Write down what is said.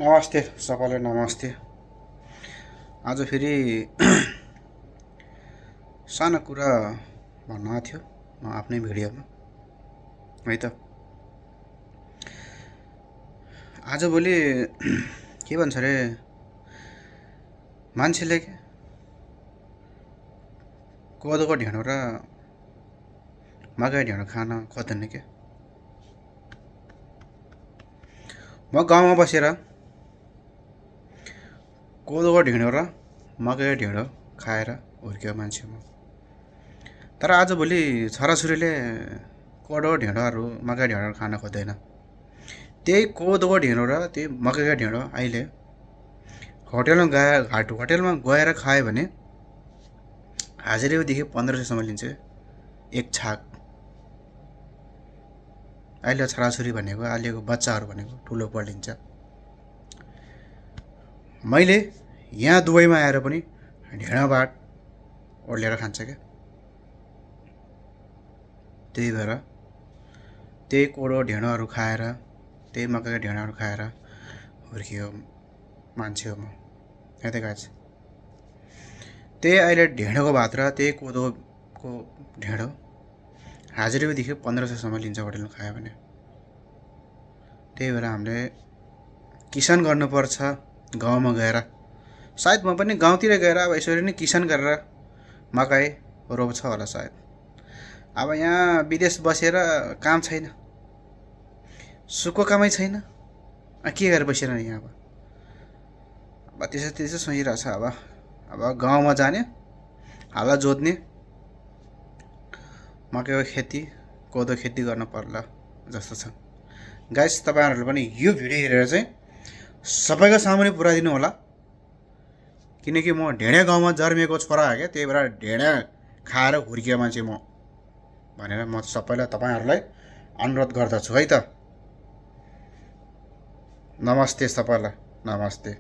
नमस्ते सबैलाई नमस्ते। आज फेरि सानो कुरा भन्नु थियो म आफ्नै भिडियोमा है त। आजभोलि के भन्छ अरे मान्छेले कोदोको ढेँडो र मकै ढेँडो खान खोज्दैन के। म गाउँमा बसेर कोदोको ढेँडो र मकै ढेँडो खाएर हुर्कियो मान्छे म। तर आजभोलि छोराछोरीले कोदो ढेँडोहरू मकै ढेँडोहरू खान खोज्दैन। त्यही कोदोको ढेँडो र त्यही मकैको ढेँडो अहिले होटेलमा गएर खायो भने हाजिरीदेखि 1500सम्म लिन्छ एक छाक। अहिले छोराछोरी भनेको अहिलेको बच्चाहरू भनेको ठुलो पढिन्छ। मैले यहाँ दुबईमा आएर पनि ढेँडोबाट ओर्लेर खान्छ क्या। त्यही भएर त्यही कोदो ढेँडोहरू खाएर त्यही मकैको ढेँडोहरू खाएर हुर्कियो मान्छे हो म है त गाइस। त्यही अहिले ढेँडोको भात र त्यही कोदोको ढेँडो हाजिरीदेखि 1500सम्म लिन्छ होटेलमा खायो भने। त्यही भएर हामीले किसान गर्नुपर्छ गाउँमा गएर। सायद म पनि गाउँतिर गएर अब यसरी नै किसान गरेर मकै रोप्छ होला सायद। अब यहाँ विदेश बसेर काम छैन, सुको कामै छैन, के गरेर बसेर यहाँ अब त्यसै सोचिरहेको छ। अब गाउँमा जाने, हाल जोत्ने, मकैको खेती कोदो खेती गर्न पर्ला जस्तो छ। गाइस तपाईँहरूले पनि यो भिडियो हेरेर चाहिँ सबैको सामुन्ने पुऱ्याइदिनु होला, किनकि म ढेँडे गाउँमा जन्मिएको छोरा हो क्या। त्यही भएर ढेँडे खाएर हुर्कियो मान्छे म भनेर म सबैलाई तपाईँहरूलाई अनुरोध गर्दछु है त। नमस्ते सबैलाई, नमस्ते।